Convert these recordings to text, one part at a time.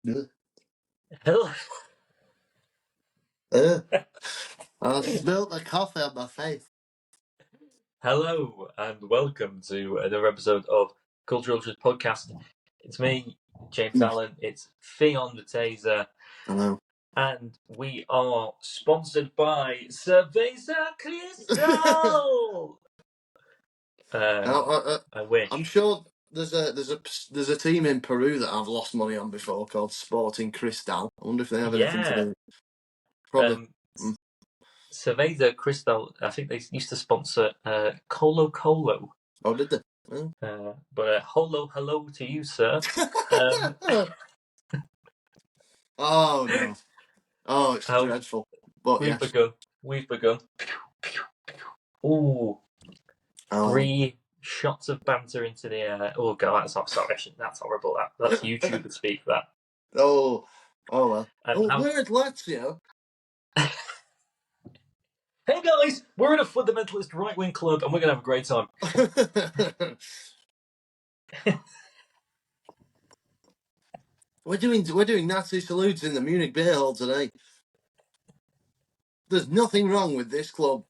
Hello. I spilled the coffee on my face. Hello and welcome to another episode of Culture Vulture's podcast. It's me, James Allen. It's Fionn the Taser. Hello. And we are sponsored by Cerveza Cristal. I wish. I'm sure there's a team in Peru that I've lost money on before called Sporting Cristal. I wonder if they have anything to do. Probably. Cerveza Cristal, I think they used to sponsor Colo Colo. Oh, did they? But hello to you, sir. Oh no! Oh, it's dreadful. But We've begun. Ooh, 3 shots of banter into the air. Oh god, that's horrible. That's YouTube would speak for that. Oh well. We're at Lazio. Hey guys, we're in a fundamentalist right-wing club, and we're gonna have a great time. We're doing Nazi salutes in the Munich Beer Hall today. There's nothing wrong with this club.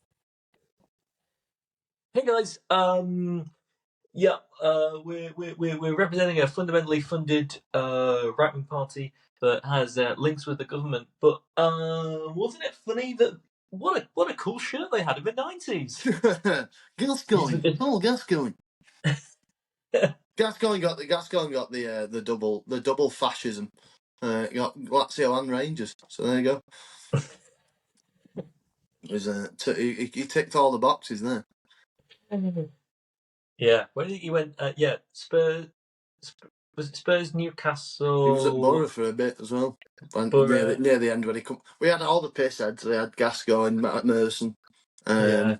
Hey guys, we're representing a fundamentally funded right-wing party that has links with the government. But wasn't it funny that what a cool shirt they had in the 90s? Gascoigne. Oh, Gascoigne. Gascoigne got the double fascism. Got Lazio and Rangers. So there you go. He ticked all the boxes there. Yeah, where did he went? Spurs. Was it Spurs, Newcastle? He was at Borough for a bit as well. Near the end when he come, we had all the piss heads. We had Gascoigne, Matt Merson. Yeah.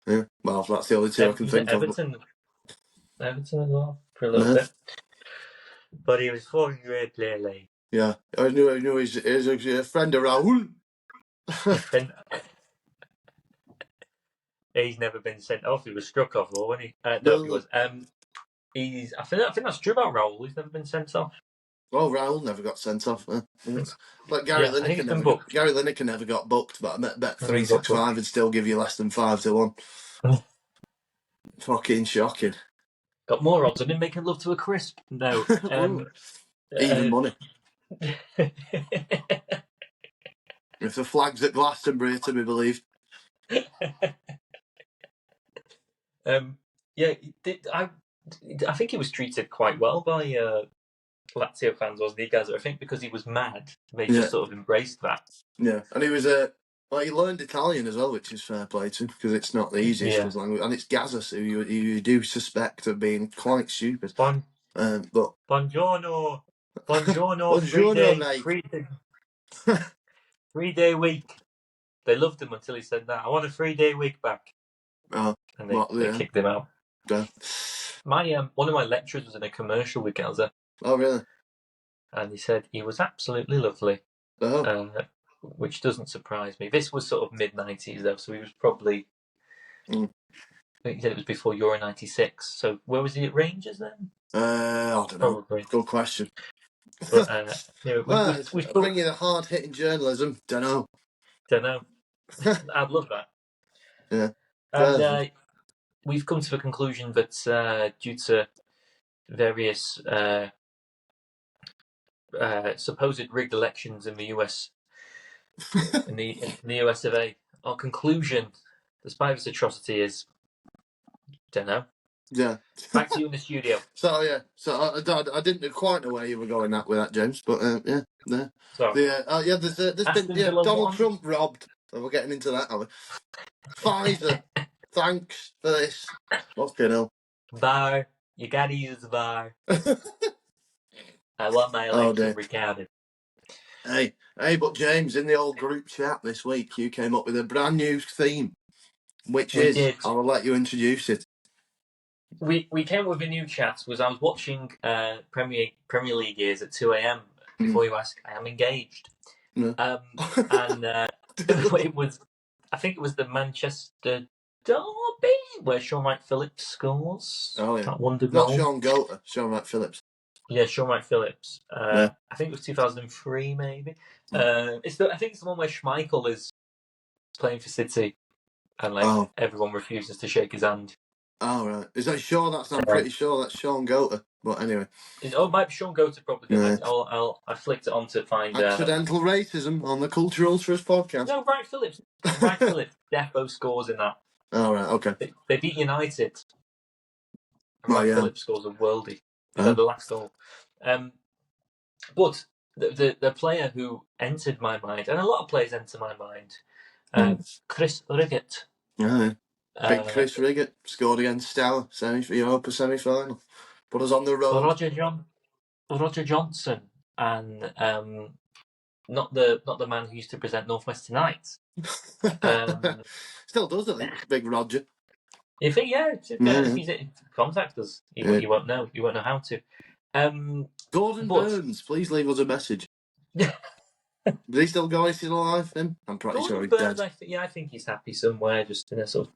Well, that's the only two I can think of. Everton as well for a little bit. But he was falling very clearly. Yeah, I knew he's a friend of Raúl. He's never been sent off. He was struck off, though, wasn't he? No, he was. I think that's true about Raúl. He's never been sent off. Oh, Raúl never got sent off. Like Gary Lineker never got booked, but I bet 365 would still give you less than 5-1. Fucking shocking. Got more odds of him making love to a crisp. No. Even money. If the flag's at Glastonbury, to be believed. I think he was treated quite well by Lazio fans, wasn't he, guys? I think because he was mad, they just sort of embraced that. Yeah, and he was he learned Italian as well, which is fair play to him, because it's not the easiest language, and it's Gazas who you do suspect of being quite stupid. But Buongiorno, 3-day week. They loved him until he said that. I want a 3-day week back. And they kicked him out. Yeah. One of my lecturers was in a commercial with Gaza. Oh, really? And he said he was absolutely lovely. Oh. Which doesn't surprise me. This was sort of mid-90s, though, so he was probably... I think he said it was before Euro 96. So where was he at Rangers then? I don't know. Probably. Good question. But, bring you the hard-hitting journalism. Don't know. I'd love that. Yeah. And we've come to the conclusion that due to various supposed rigged elections in the US, in the US of A, our conclusion, despite this atrocity, is don't know. Yeah. Back to you in the studio. So I didn't quite know where you were going with that, James. But there. Sorry. There's been Donald Trump robbed. So we're getting into that, are we? Pfizer. Thanks for this. Fucking hell. Bar. You gotta use the bar. I want my election recounted. Hey, but James, in the old group chat this week, you came up with a brand new theme, which I will let you introduce it. We came up with a new chat. I was watching Premier League years at 2 a.m. Before you ask, I am engaged. No. And it was, I think it was the Manchester Derby where Sean Wright Phillips scores. Oh yeah, that wonder not goal. Sean Goater, Sean Wright Phillips. Yeah, Sean Wright Phillips. Yeah. I think it was 2003, maybe. I think it's the one where Schmeichel is playing for City, and everyone refuses to shake his hand. Oh right, is that Sean? I'm pretty sure that's Sean Goater. But anyway, it might be Sean Goater probably. Yeah. I flicked it on to find accidental racism on the Culture Ultras podcast. No, Wright Phillips. Wright Phillips defo scores in that. Oh right, okay. They beat United. Wright Phillips scores a worldie. Is that the last goal? But the player who entered my mind, and a lot of players enter my mind, Chris Riggett. Yeah. Big Chris Riggett scored against Stour Europa semi-final. Put us on the road. Roger Johnson, and not the man who used to present Northwest Tonight. Still does, I think. Big Roger. If he's contact us, you won't know. You won't know how to. Gordon Burns, please leave us a message. Does he still go? Is he alive? Him? I'm pretty sure he's Burns, dead. I think he's happy somewhere, just in a sort of.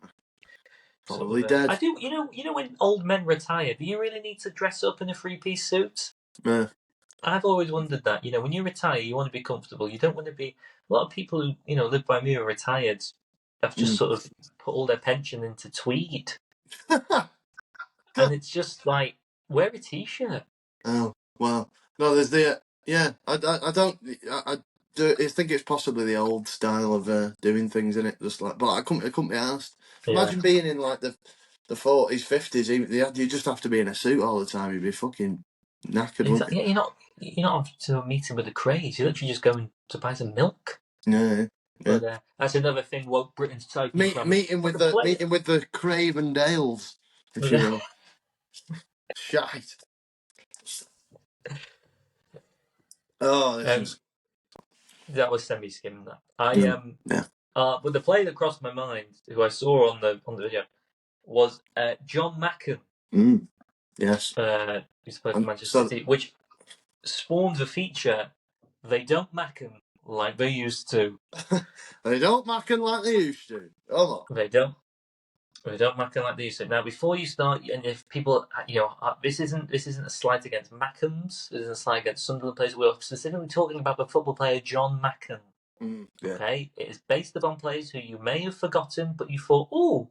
Probably dead. I do. You know when old men retire, do you really need to dress up in a three-piece suit? Yeah. I've always wondered that. When you retire, you want to be comfortable. You don't want to be. A lot of people who live by me who are retired have just sort of put all their pension into tweed, and it's just like wear a t-shirt. Oh well, no. There's I think it's possibly the old style of doing things in it. Just like, but I couldn't be asked. Imagine being in like the 40s, 50s. You just have to be in a suit all the time. You'd be fucking knackered. Exactly. Yeah, you're not off to a meeting with the craze. You're literally just going to buy some milk. Yeah. But that's another thing woke Britain's taking from meeting with the Craven Dales, if you will. Shite. Oh, that was semi-skim. That but the player that crossed my mind, who I saw on the video, was John Macken. Yes. Who's played for Manchester City, which spawned the feature. They don't Macken like they used to. They don't Macken like they used to. Oh, they don't. They don't Macken like they used to. Now, before you start, and if people, this isn't a slight against Mackhams. This isn't a slight against Sunderland players. We're specifically talking about the football player John Macken. Okay, it is based upon players who you may have forgotten, but you thought, oh,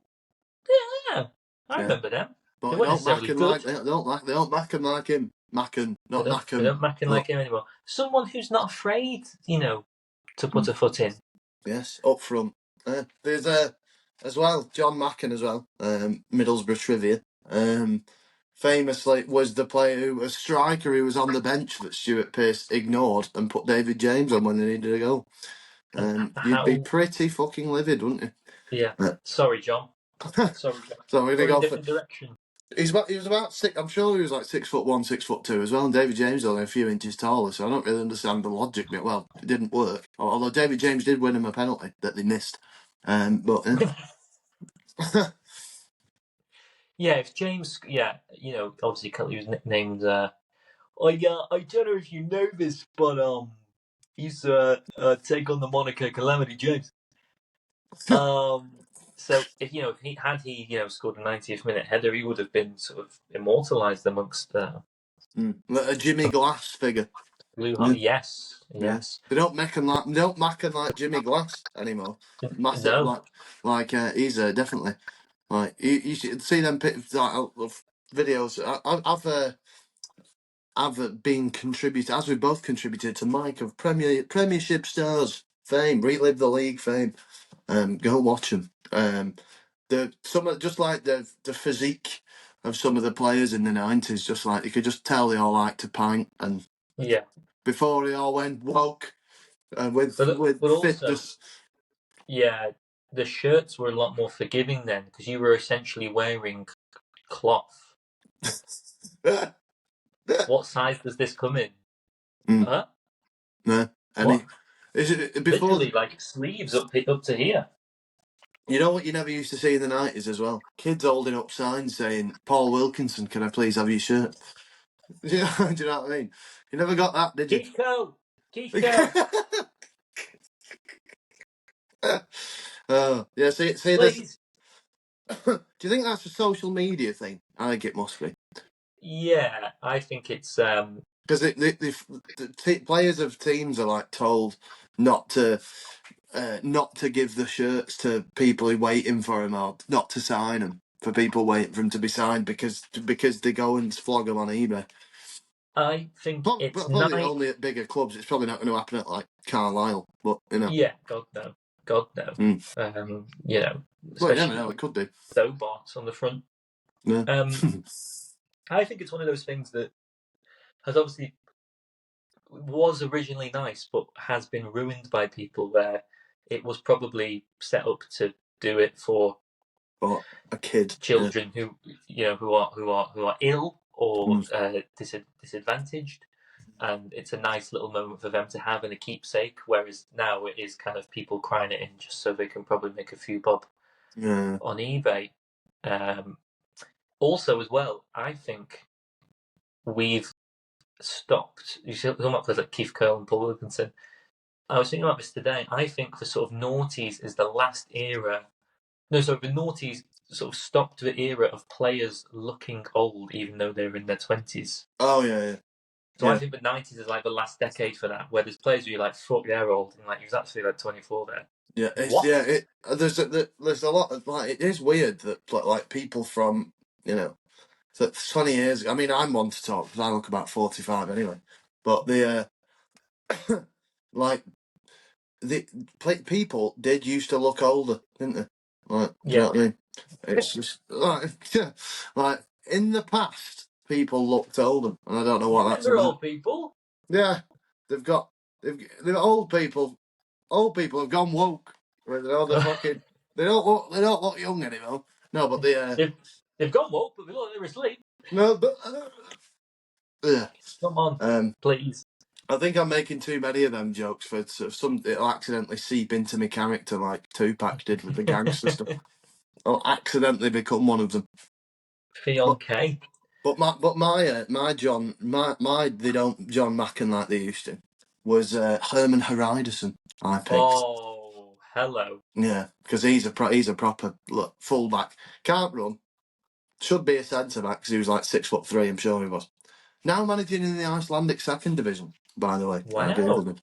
yeah, I remember them. But they don't Macken like they don't Macken like him. Macken, not Macken. They don't Macken like him anymore. Someone who's not afraid, to put a foot in. Yes, up front. There's as well, John Macken as well. Middlesbrough trivia. Famously was the player a striker who was on the bench that Stuart Pearce ignored and put David James on when they needed a goal. You'd be pretty fucking livid, wouldn't you? Yeah. Sorry, John. So we're gonna go different direction. He was about 6. I'm sure he was like 6'1", 6'2" as well. And David James is only a few inches taller, so I don't really understand the logic. Well, it didn't work. Although David James did win him a penalty that they missed. But yeah, if James, obviously he was nicknamed. I don't know if you know this, but he's take on the moniker Calamity James. So if he scored a 90th minute header, he would have been sort of immortalised amongst a Jimmy Glass figure. Yes. They don't Macken like Jimmy Glass anymore. Massive, no. like he's definitely like you should see them videos. I've been contributed, as we both contributed, to Mike of Premiership Stars fame, relive the league fame. Go watch them. Just like the physique of some of the players in the 90s, just like you could just tell they all liked to pint, and before they all went woke with fitness. Also, the shirts were a lot more forgiving then because you were essentially wearing cloth. What size does this come in? Huh? No. Is it before? Literally like sleeves up to here. You know what you never used to see in the 90s as well? Kids holding up signs saying, "Paul Wilkinson, can I please have your shirt?" Do you know what I mean? You never got that, did you? Kiko. Yeah, see this. Do you think that's a social media thing? I think it must be. Yeah, I think it's because the players of teams are like told not to give the shirts to people who are waiting for him, or not to sign them for people waiting for him to be signed because they go and flog them on eBay. I think it's probably only at bigger clubs. It's probably not going to happen at like Carlisle, but you know. Yeah, God no. You know, well, you never know. It could be Stobart on the front. Yeah. I think it's one of those things that has obviously was originally nice, but has been ruined by people where it was probably set up to do it for a kid, children who are ill or disadvantaged, and it's a nice little moment for them to have and a keepsake. Whereas now it is kind of people crying it in just so they can probably make a few bob on eBay. Also, as well, I think we've stopped. You see, talking about players like Keith Curle and Paul Wilkinson. I was thinking about this today. I think the sort of noughties is the last era. No, so the noughties sort of stopped the era of players looking old, even though they're in their 20s. Oh yeah. So I think the 90s is like the last decade for that, where there's players who you're like, fuck, they're old, and like he was actually like 24 there. Yeah, there's a lot of like, it is weird that like people from, you know, so 20 years. I mean, I'm one to talk because I look about 45 anyway. But the like the people did used to look older, didn't they? Like, do you know what I mean? It's just like in the past, people looked older, and I don't know what that's about. Old people. Yeah, they've old people. Old people have gone woke. Where they're fucking. They don't look young anymore. No, but they've gone woke, but they look like they're asleep. No, but yeah. Come on, please. I think I'm making too many of them jokes for some. It'll accidentally seep into my character like Tupac did with the gangster stuff. I'll accidentally become one of them. Fionn K. But my John they don't John Macken like they used to was Herman Hreiderson. I picked. Oh, hello. Yeah, because he's a proper fullback. Can't run. Should be a centre back because he was like 6'3". I'm sure he was. Now managing in the Icelandic second division, by the way. Wow.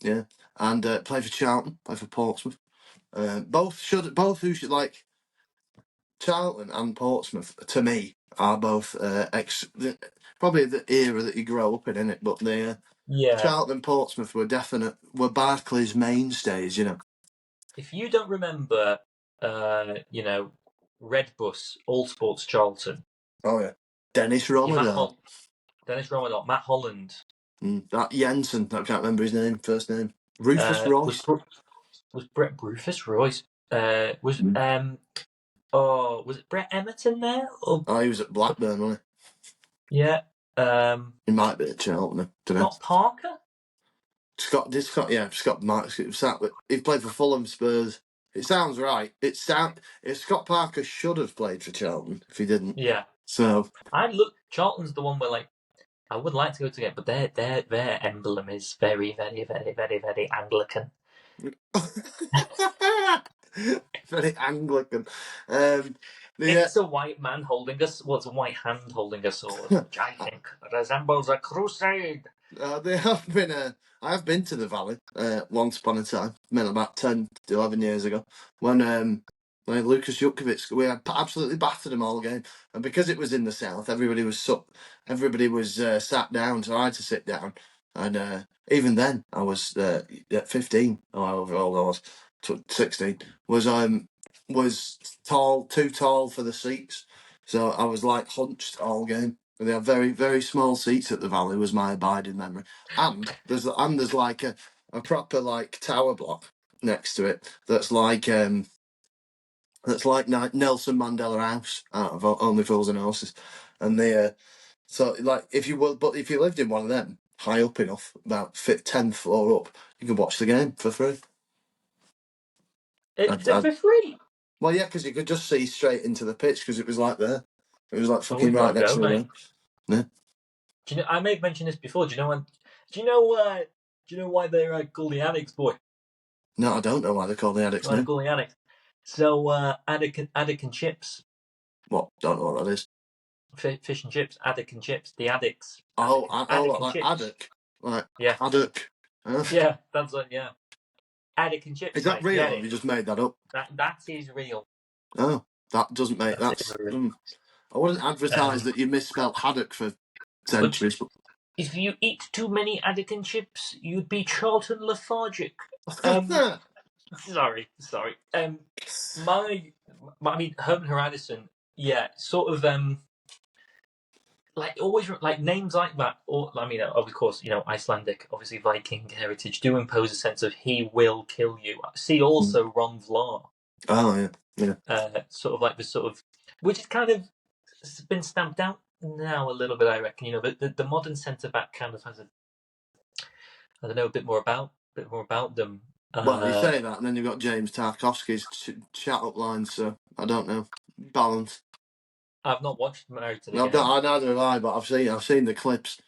Yeah, and played for Charlton, played for Portsmouth. Both who should like Charlton and Portsmouth to me are both probably the era that you grow up in it. But the Charlton and Portsmouth were Barclays mainstays, you know. If you don't remember, Red Bus, All Sports Charlton. Oh yeah, Dennis Rommedahl. Matt Holland. That Jensen, I can't remember his name, first name. Rufus Royce. Was Brett Rufus Royce? Was it Brett Emerton there? Oh, he was at Blackburn, wasn't he? Yeah. He might be at Cheltenham. Scott Parker? Scott Marks. He played for Fulham, Spurs. It sounds right. Scott Parker should have played for Charlton if he didn't. Yeah. So Charlton's the one where like I would like to go to get, but their emblem is very, very, very, very, very Anglican. Very Anglican. It's a white man holding it's a white hand holding a sword, which I think resembles a crusade. I have been to the Valley once upon a time, about 10 to 11 years ago, when Lucas Jutkiewicz, we had absolutely battered them all game, and because it was in the south, everybody was sat down, so I had to sit down, and even then I was at 15, or however old I was, 16, was too tall for the seats, so I was like hunched all game. They have very, very small seats at the Valley, was my abiding memory. And there's like a proper like tower block next to it that's like Nelson Mandela House out of Only Fools and Horses. And so like if you lived in one of them high up enough, about 10th floor up, you could watch the game for free. For free? Well, yeah, because you could just see straight into the pitch because it was like there. It was like fucking right next to me. Yeah. Do you know? I may have mentioned this before. Do you know why they're called the Addicts, boy? No, I don't know why they're called the Addicts. Why they're called the Addicts? So, Addict and Chips. What? Don't know what that is. Fish and chips, Addick and chips, the Addicts. Addick and like chips. Addick, like yeah, Addick. Yeah, that's it. Yeah, Addick and chips. Is that real? Or have you just made that up? That is real. Oh, that doesn't make that's. I wouldn't advertise that you misspelled haddock for centuries. But if you eat too many Addick and chips, you'd be Charlton lethargic. Sorry. I mean, Herman Heradsson, sort of like always like names like that. Or I mean, of course, Icelandic, obviously Viking heritage, do impose a sense of he will kill you. See also Ron Vlaar. Oh yeah. Sort of like the sort of, which is kind of been stamped out now a little bit. I reckon. The modern centre back kind of has I don't know, a bit more about them. Well, you say that, and then you've got James Tarkowski's chat up lines, so I don't know. Balance. I've not watched Married to the Game. Neither have I, but I've seen the clips.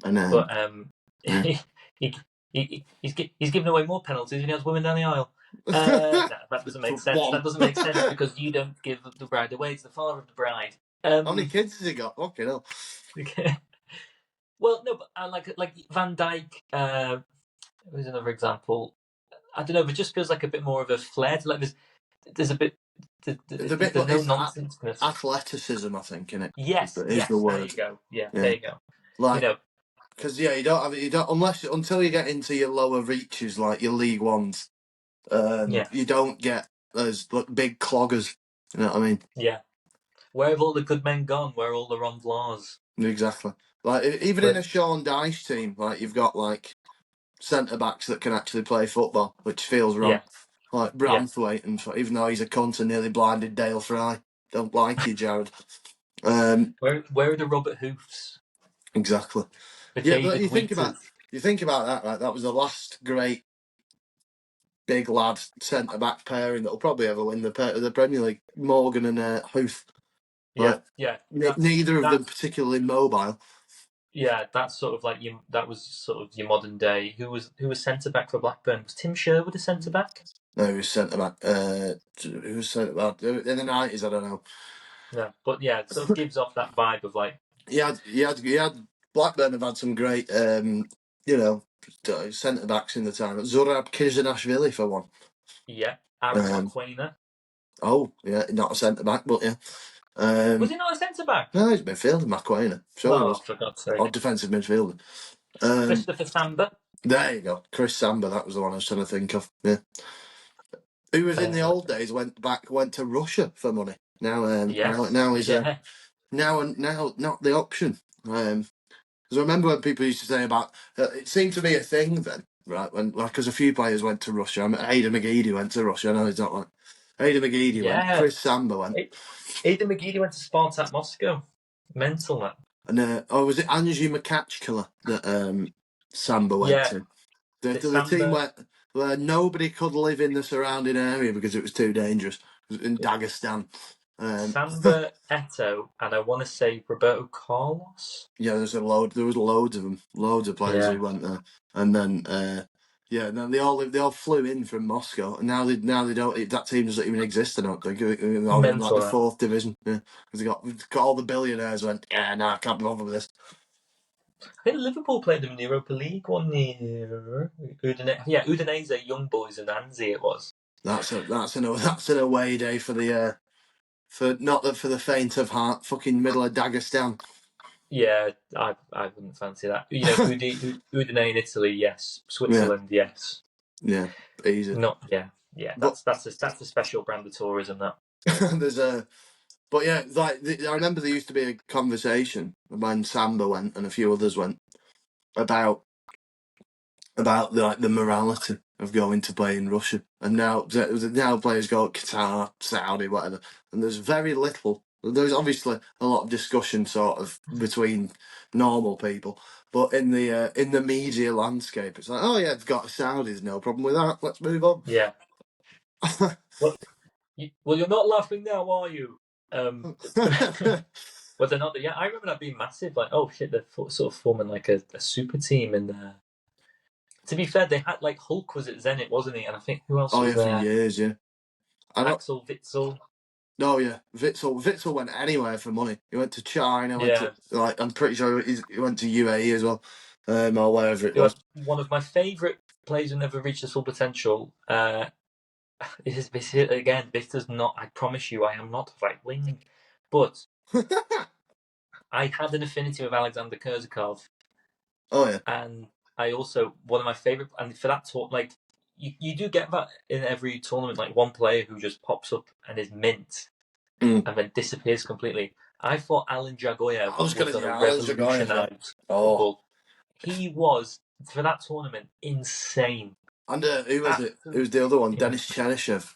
And yeah. he's given away more penalties than he has women down the aisle. No, that doesn't make sense. That doesn't make sense because you don't give the bride away. It's the father of the bride. How many kids has he got? Fucking hell. Well, no, but like Van Dijk. Who's another example? I don't know, but it just feels like a bit more of a flair. Like there's a bit. There's no nonsense. Athleticism, I think, in it. Yes, the word. There you go. Yeah, there you go. Like, because you don't until you get into your lower reaches, like your League Ones. You don't get those big cloggers. You know what I mean? Yeah. Where have all the good men gone? Where are all the Ron Vlaars? Exactly. Like even in a Sean Dyche team, like you've got like centre backs that can actually play football, which feels wrong. Like Branthwaite, and even though he's a cunt and nearly blinded Dale Fry, don't like you, Jared. Where are the Robert Hoofs? Exactly. But you think about that, right? That was the last great big lad centre back pairing that'll probably ever win the Premier League. Morgan and Hoof. Neither of them particularly mobile. Yeah, that's sort of like that was sort of your modern day. Who was centre back for Blackburn? Was Tim Sherwood a centre back? No, he was centre back. Who was centre back in the 90s? I don't know. Yeah, but it sort of gives off that vibe of like. He had Blackburn have had some great centre backs in the time. Zurab Kizanashvili for one. Yeah, Aaron McQuainer. Oh yeah, not a centre back, but yeah. Was he not a centre back? No, he's midfielder, McQuainer. Sure, he was. For God's sake. Or defensive midfielder. Christopher Samba. There you go, Chris Samba. That was the one I was trying to think of. Yeah. Who was in the old days went to Russia for money. Now he's now not the option. Because I remember when people used to say about it seemed to be a thing then, right? When because a few players went to Russia. I mean, Aidan McGeady went to Russia. I know he's not like Aidan McGeady went. Chris Samba went. Aidan McGeady went to Spartak Moscow. Mental that. And was it Angie McCatchkiller that Samba went to? The team where nobody could live in the surrounding area because it was too dangerous. It was in Dagestan. Samba, Eto'o, and I want to say Roberto Carlos. Yeah, there was loads of them, loads of players who went there, and then then they all flew in from Moscow, and now they don't. That team doesn't even exist. I don't think. They're in like the fourth division. Yeah, because they got all the billionaires went. Yeah, no, I can't be bothered with this. I think Liverpool played them in the Europa League one year. Udinese, Young Boys, and Anzi it was. That's an away day for the for the faint of heart. Fucking middle of Dagestan. Yeah, I wouldn't fancy that. Udine in Italy, yes. Switzerland, yes. Yeah, easy. That's a special brand of tourism. That there's but yeah, like I remember there used to be a conversation when Samba went and a few others went about the morality of going to play in Russia, and now players go Qatar, Saudi, whatever, and there's very little. There's obviously a lot of discussion sort of between normal people, but in the media landscape, it's like, oh yeah, they've got Saudis, no problem with that. Let's move on. Yeah. Well, you're not laughing now, are you? But they're not. Yeah, I remember that being massive. Like, oh shit, they're sort of forming like a super team in there. To be fair, they had like Hulk was at Zenit, wasn't he? And I think who else was there? For years, yeah. Axel Witsel. Oh yeah, Witzel went anywhere for money. He went to China. Yeah. I'm pretty sure he went to UAE as well, or wherever it was. One of my favourite players who never reached his full potential. This again. This does not. I promise you, I am not right wing, but I had an affinity with Alexander Kurzakov. Oh yeah, and I also one of my favourite. And for that talk, like you do get that in every tournament, like one player who just pops up and is mint and then disappears completely. I thought Alan Jagoyev was going to revolutionise football. He was, for that tournament, insane. And who was it? Who was the other one? Dennis Cheryshev.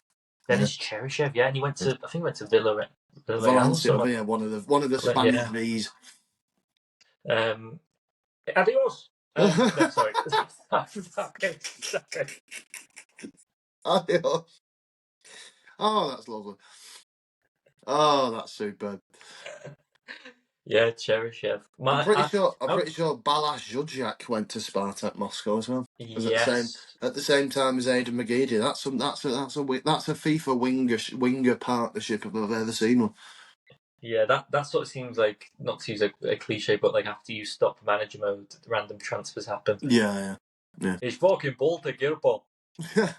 Cheryshev, yeah, and he went to, I think he went to Villarreal. Valencia, yeah, one of the Spanish V's. Adios. No, sorry. Adios. Oh, that's lovely. Oh, that's superb. Yeah, Cheryshev. I'm pretty sure Balazs Zuzak went to Spartak Moscow as well. Yes. At the same time as Aidan McGeady. That's a FIFA winger partnership if I've ever seen one. Yeah, that sort of seems like, not to use a cliche, but like after you stop manager mode, random transfers happen. Yeah. It's fucking Baltic, Paul. I've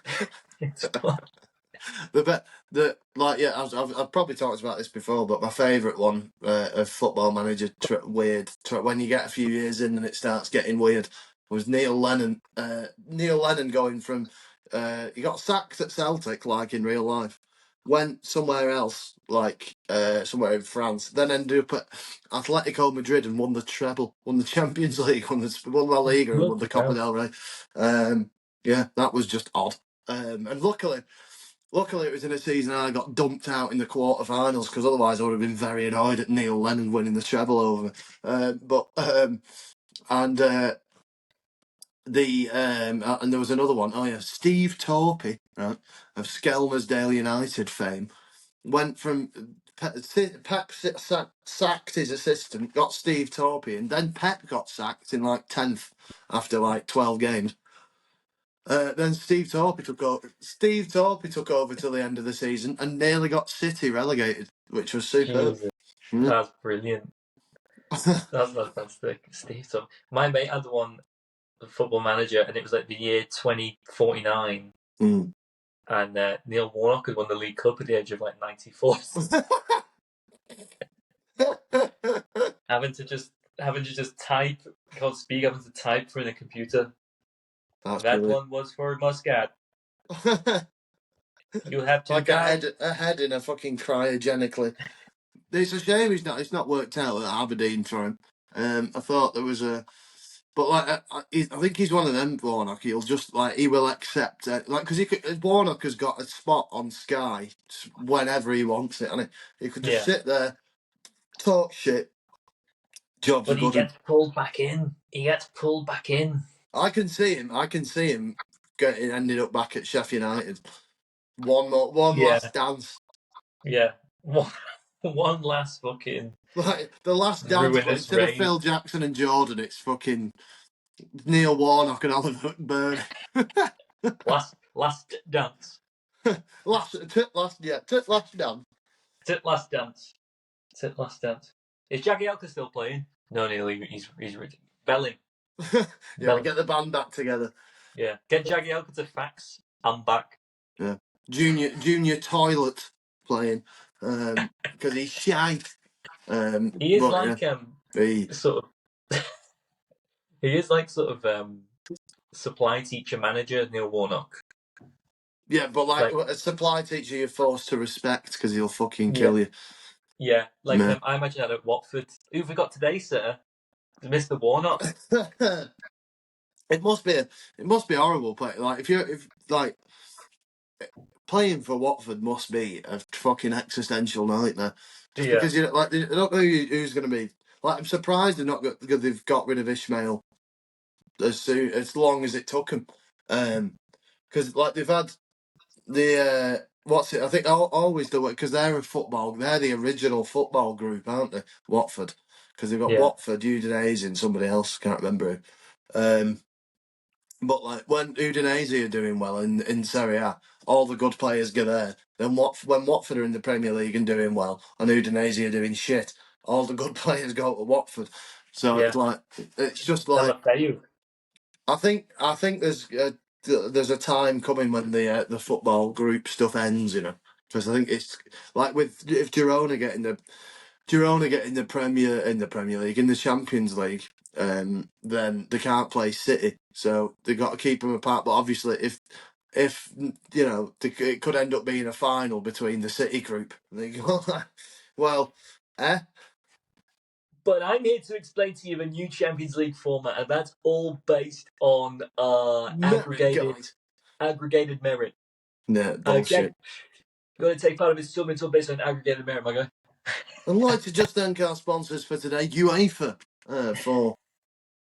probably talked about this before, but my favourite one of Football Manager when you get a few years in and it starts getting weird was Neil Lennon. Neil Lennon going from he got sacked at Celtic like in real life, went somewhere else like somewhere in France, then ended up at Atletico Madrid and won the treble, won the Champions League, won La Liga and won the Copa del Rey. Yeah, that was just odd. And luckily it was in a season I got dumped out in the quarterfinals because otherwise I would have been very annoyed at Neil Lennon winning the treble over me. And there was another one. Oh yeah, Steve Torpey, right, of Skelmersdale United fame, went from Pep sacked his assistant, got Steve Torpey, and then Pep got sacked in like 10th after like 12 games. Then Steve Torpey took over. Steve Torpey took over till the end of the season and nearly got City relegated, which was superb. That's brilliant. That's fantastic. Steve Torpey. My mate had one, Football Manager, and it was like the year 2049. And Neil Warnock had won the League Cup at the age of like 94. having to just type, can't speak, having to type for the computer. That brilliant. One was for Muscat. You have to like a head in a fucking cryogenically. It's a shame it's not worked out at Aberdeen for him. I thought there was a, but like I think he's one of them, Warnock. He will accept it, like because Warnock has got a spot on Sky whenever he wants it, and he could just sit there, talk shit. Jobs, but he gets pulled back in. I can see him getting ended up back at Sheffield United. One last dance. Yeah, one last fucking like the last dance. Instead of Phil Jackson and Jordan, it's fucking Neil Warnock and Oliver McBurnie. last dance. Last dance. Is Jagielka still playing? No, Neil, he's Belling. Belling. Get the band back together. Yeah, get Jagielka to fax. I'm back. Yeah, Junior Toilet playing because he's shite. He is sort of. He is like sort of supply teacher manager Neil Warnock. Yeah, but like a supply teacher, you're forced to respect because he'll fucking kill you. Yeah, like I imagine that at Watford. Who have we got today, sir? Mr. Warnock. It must be horrible. Like if playing for Watford must be a fucking existential nightmare. Just because you don't know who's going to be. Like I'm surprised they've got rid of Ishmael as long as it took them. Because like they've had the I think always the way because they're the original football group, aren't they? Watford, because they've got Watford, Udinese, and somebody else, can't remember who. But like when Udinese are doing well in Serie A, all the good players go there. Then when Watford are in the Premier League and doing well, and Udinese are doing shit, all the good players go to Watford. So it's just like I think there's a time coming when the football group stuff ends, because I think it's like if Girona getting the Premier League in the Champions League, then they can't play City, so they got to keep them apart. But obviously, if it could end up being a final between the City group, they go, well, But I'm here to explain to you the new Champions League format, and that's all based on aggregated merit. No, bullshit. You've got to take part of this tournament based on aggregated merit, my guy. I'd like to just thank our sponsors for today, UEFA,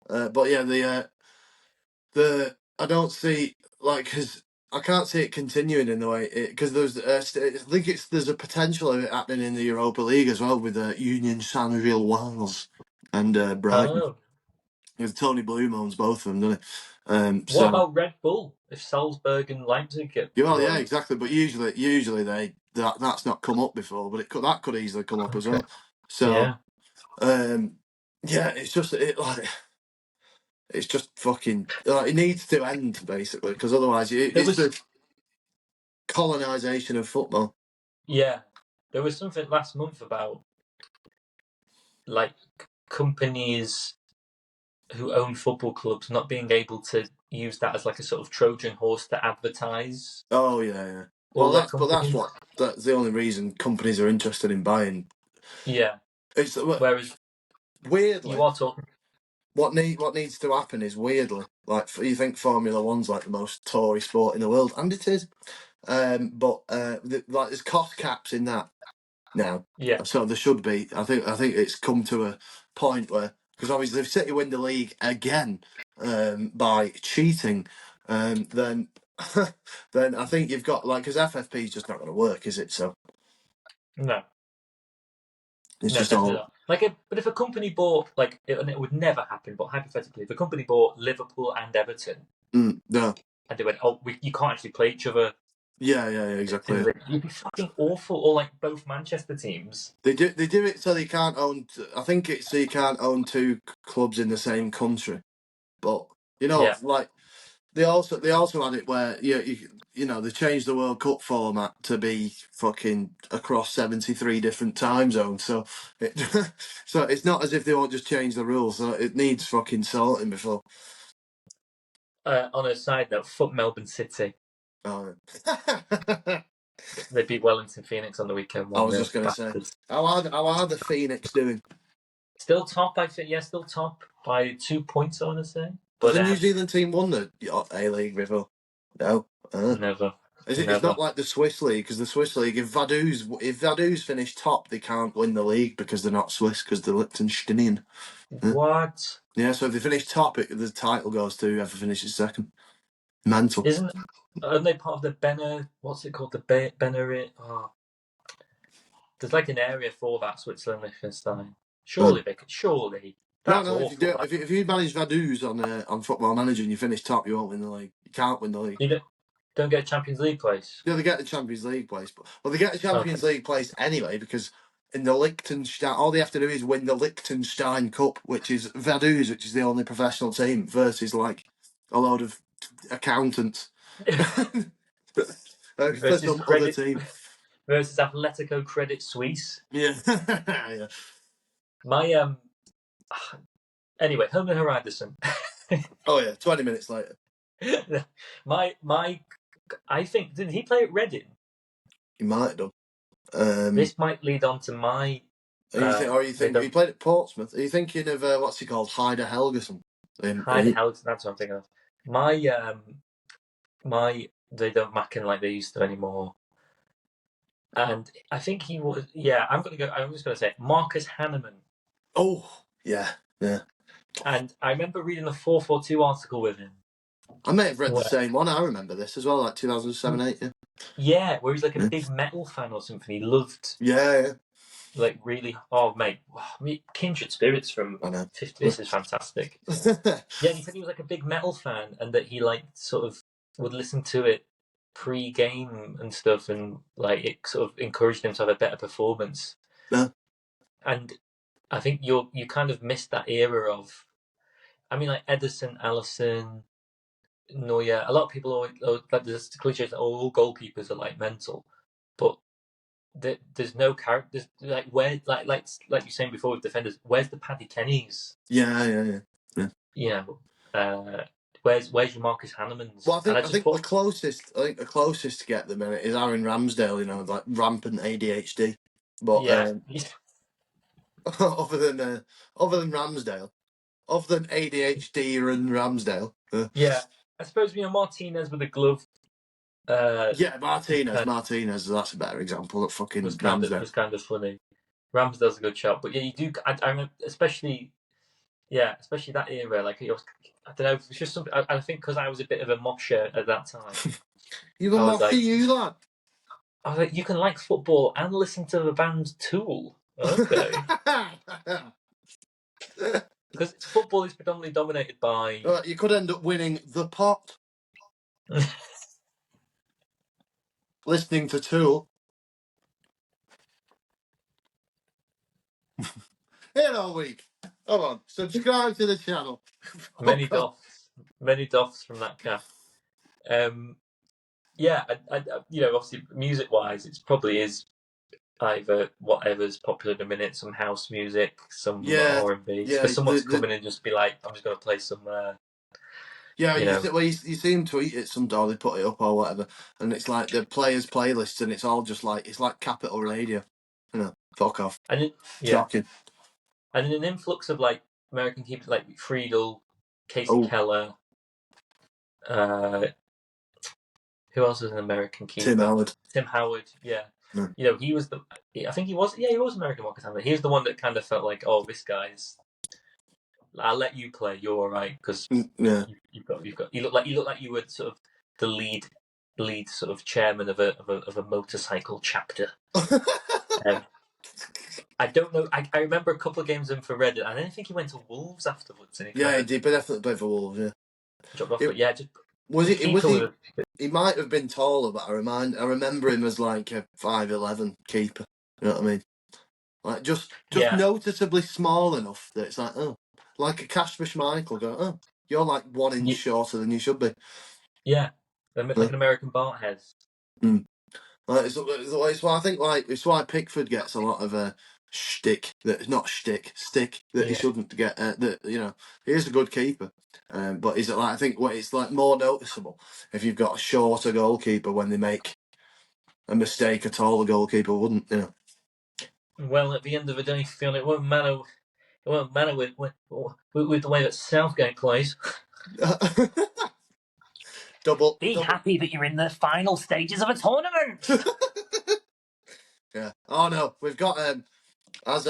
but yeah, I don't see because I can't see it continuing in the way because there's I think there's a potential of it happening in the Europa League as well with Union Saint-Gilloise and Brighton. Oh. Because Tony Bloom owns both of them, doesn't he? What about Red Bull? If Salzburg and Leipzig get yeah, exactly. But usually that's not come up before, but that could easily come up as well. So it's just it's just fucking it needs to end basically because otherwise it's the colonisation of football. Yeah, there was something last month about like companies who own football clubs not being able to use that as like a sort of Trojan horse to advertise. Oh yeah. Well, that's the only reason companies are interested in buying. Yeah. Whereas weirdly, you are talking. What needs to happen is weirdly like you think Formula One's like the most Tory sport in the world, and it is. But there's cost caps in that now. Yeah. So there should be. I think it's come to a point where because obviously if City win the league again by cheating, then then I think you've got because FFP is just not going to work, is it? So no. It's just all not. But if a company bought and it would never happen, but hypothetically, if a company bought Liverpool and Everton, no, and they went, you can't actually play each other. Yeah, exactly. You'd be fucking awful. Or like both Manchester teams. They do it so they can't own. I think it's so you can't own two clubs in the same country. But like they also had it where they changed the World Cup format to be fucking across 73 different time zones. So so it's not as if they won't just change the rules. So it needs fucking sorting before. On a side note, fuck Melbourne City. Oh. They beat Wellington Phoenix on the weekend. I was just going to say, how are the Phoenix doing? Still top, I think. Yeah, still top by 2 points, I want to say. But the New Zealand team won the A-League before? No. Never. It's not like the Swiss League, because the Swiss League, if Vaduz finish top, they can't win the league because they're not Swiss, because they're Liechtensteinian. What? Yeah, so if they finish top, the title goes to whoever finishes second. Mental. Aren't they part of the Benner? What's it called? The Benner? Oh. There's like an area for that, Switzerland, Liechtenstein. Surely they could. Surely. No. If you manage Vaduz on Football Manager and you finish top, you won't win the league. You can't win the league. You don't get a Champions League place. Yeah, they get the Champions League place, but they get the Champions League place anyway because in the Liechtenstein, all they have to do is win the Liechtenstein Cup, which is Vaduz, which is the only professional team, versus like a load of accountants. Versus some other team. Versus Atletico Credit Suisse. Yeah. Yeah. My anyway, Herman Haraderson. Oh yeah, 20 minutes later. I think, did he play at Reading? He might have done. This might lead on to my. Are you thinking he played at Portsmouth? Are you thinking of what's he called, Heider Helgeson? Heider Helgeson, that's what I'm thinking of. They don't macken like they used to anymore. And I think he was. Yeah, I'm just going to say Marcus Hahnemann. Oh yeah. And I remember reading a 442 article with him. I may have read the same one. I remember this as well, like 2007-8. Yeah, where he's like a big metal fan or something. He loved. Yeah. like really. Oh mate, kindred spirits from 50. This is fantastic. Yeah, and he said he was like a big metal fan, and that he like sort of would listen to it pre-game and stuff, and like it sort of encouraged him to have a better performance. Yeah. And I think you kind of missed that era of, I mean, like Ederson, Alisson, Neuer. A lot of people always like there's cliches that all goalkeepers are like mental, but there's no characters like where like you're saying before with defenders. Where's the Paddy Kennys? Yeah. You know, where's your Marcus Hahnemann's? Well, I think the closest to get them in it is Aaron Ramsdale. You know, like rampant ADHD. But yeah. other than Ramsdale, other than ADHD and Ramsdale. Yeah, I suppose Martinez with a glove. Yeah, Martinez. That's a better example of fucking Ramsdale. Was kind of funny. Ramsdale's a good shot, but yeah, you do. I remember, especially that era. Like, I don't know. It's just something. I think because I was a bit of a mosher at that time. You were mosher, you lad. I was like, you can like football and listen to the band Tool. Okay. Because football is predominantly dominated by. You could end up winning the pot. Listening to Tool. Here all week. Come on, subscribe to the channel. Many doffs from that calf. Yeah, I obviously music-wise, it probably is either whatever's popular in a minute, some house music, some R&B. For someone to come in and just be like, I'm just going to play some. You see them tweet it sometimes, they put it up or whatever, and it's like the players' playlists, and it's all just like it's like Capital Radio. You know, fuck off. Shocking. And an influx of like American keepers like Friedel, Casey Keller. Who else was an American keeper? Tim Howard, yeah. You know, he was I think he was American Marcus Hahnemann. He was the one that kind of felt like, oh, this guy's. I'll let you play. You're all right because you've got. You look like you were sort of the lead sort of chairman of a motorcycle chapter. I don't know. I remember a couple of games in for Reddit. I don't think he went to Wolves afterwards. And he did, but definitely played for Wolves. Yeah, dropped off. But yeah, he might have been taller, but I remember him as like a 5'11" keeper. You know what I mean? Like just noticeably small enough that it's like, oh, like a Kasper Schmeichel go, oh, you're like 1 inch shorter than you should be. Yeah, like an American Barthead. Like, it's why I think it's why Pickford gets a lot of stick that he shouldn't get. That he is a good keeper, but is it like I think it's like more noticeable if you've got a shorter goalkeeper when they make a mistake. A taller goalkeeper wouldn't, Well, at the end of the day, Fionn, it won't matter. It won't matter with the way that Southgate plays. Be happy that you're in the final stages of a tournament. Yeah. Oh no, we've got as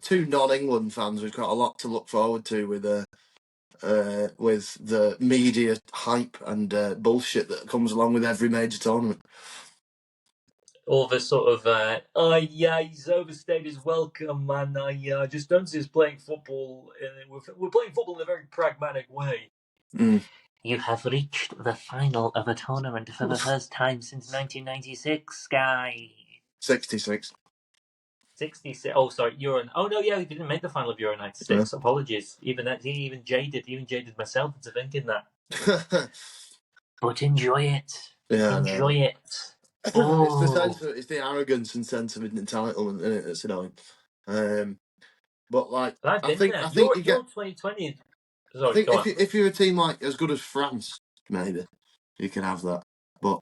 two non-England fans, we've got a lot to look forward to with the media hype and bullshit that comes along with every major tournament. All the sort of, he's overstayed his welcome, man. I just don't see us playing football. We're playing football in a very pragmatic way. You have reached the final of a tournament for the first time since 1996, guy. 66. 66. Oh, sorry, Euro. Oh no, yeah, we didn't make the final of Euro 96. Yeah. Apologies. Even jaded myself into thinking that. But enjoy it. Yeah, enjoy it. It's the arrogance and sense of entitlement, isn't it? That's annoying. But like, I think you get 2020. Sorry, I think if you're a team like as good as France, maybe you can have that. But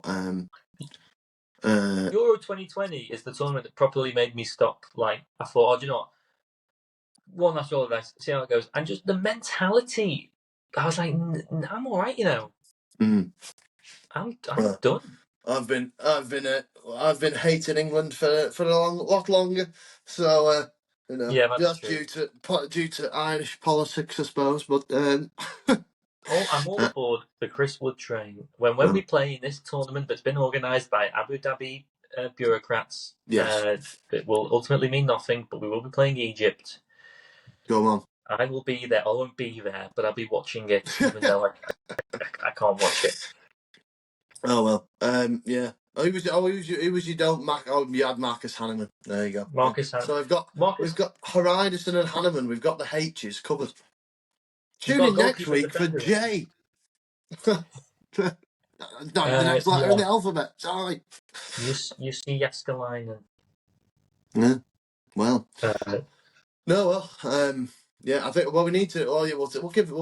Euro 2020 is the tournament that properly made me stop. Like, I thought, do you know what? One last roll of dice, see how it goes, and just the mentality. I was like, I'm all right, I'm done. I've been hating England for a lot longer. So just due to Irish politics, I suppose. But I'm all aboard the Chris Wood train. When we play in this tournament that's been organised by Abu Dhabi bureaucrats. Yes. It will ultimately mean nothing, but we will be playing Egypt. Go on. I will be there. I won't be there, but I'll be watching it, even though I can't watch it. Oh well. Yeah. Who was you don't Mac? Oh, you had Marcus Hahnemann. There you go. Marcus Hahnemann. So we've got Hahnemann and Hahnemann. We've got the H's covered. Tune in next week for J. Not the next letter in the alphabet. Sorry. You see Jaskalainen. Yeah. Well. No. Well. Yeah. I think. Well, we need to. Oh, yeah. We'll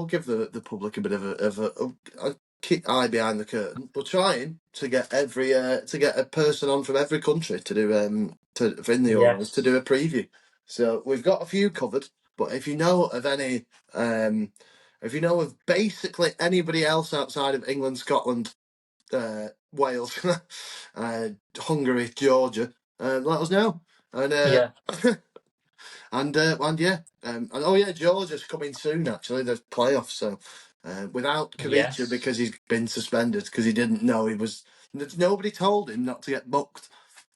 give the public a bit of a keep eye behind the curtain. We're trying to get a person on from every country to do in the Euros to do a preview. So we've got a few covered. But if you know of any, if you know of basically anybody else outside of England, Scotland, Wales, Hungary, Georgia, let us know. And and oh yeah, Georgia's coming soon. Actually, the playoffs. So without Kavicha because he's been suspended because he didn't know he was. Nobody told him not to get booked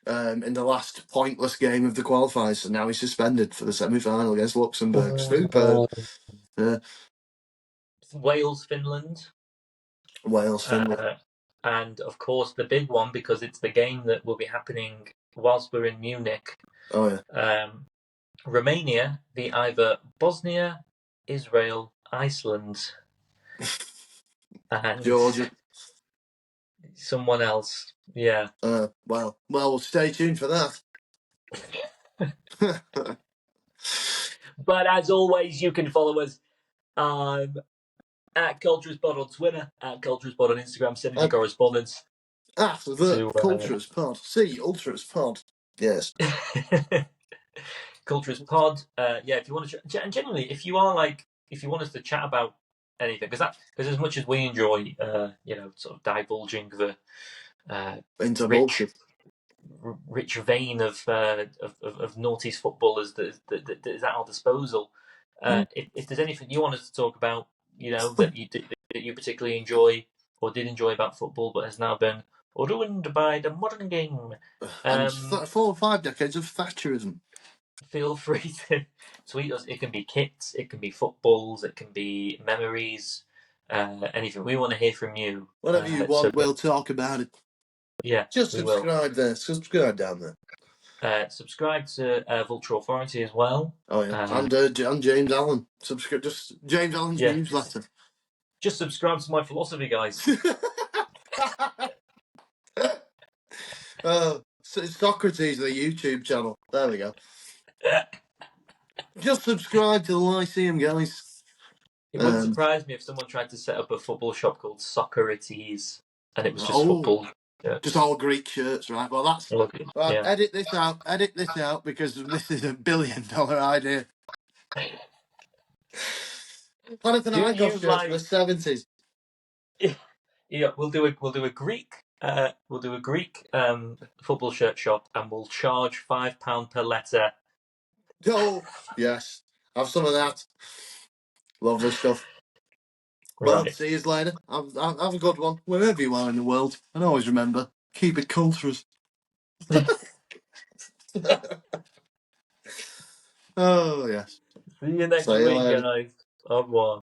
in the last pointless game of the qualifiers. So now he's suspended for the semi-final against Luxembourg. Super. Wales, Finland. And of course the big one, because it's the game that will be happening whilst we're in Munich. Oh yeah. Romania v either Bosnia, Israel, Iceland, and Georgia. Someone else. Yeah. Well, we'll stay tuned for that. But as always, you can follow us at Cultures Pod on Twitter, at Cultures Pod on Instagram, send us your correspondence. At the Cultures Pod. See, Ultras Pod. Yes. Cultures Pod. Yeah, if you want to, and genuinely, if you want us to chat about anything, because as much as we enjoy, sort of divulging the into rich vein of noughties footballers that is at our disposal. If there's anything you want us to talk about, that you particularly enjoy or did enjoy about football, but has now been ruined by the modern game, and 4 or 5 decades of Thatcherism. Feel free to tweet us. It can be kits, it can be footballs, it can be memories, anything. We want to hear from you. Whatever you want, we'll talk about it. Yeah, just subscribe there. Subscribe down there. Subscribe to Vulture Authority as well. Oh yeah, and James Allen. Subscribe. Just James Allen's newsletter. Just subscribe to my philosophy, guys. Socrates, the YouTube channel. There we go. Just subscribe to the Lyceum, guys. It wouldn't surprise me if someone tried to set up a football shop called Socrates, and it was just football. Just all Greek shirts, right? Well, that's right. Edit this out because this is $1 billion idea. Panathinaikos shirts for the 70s. Yeah, we'll do a Greek football shirt shop, and we'll charge £5 per letter. Oh yes, have some of that. Lovely stuff. Well, see you later. Have a good one wherever you are in the world, and always remember, keep it culturous. Oh yes. See you next week, guys. Au revoir.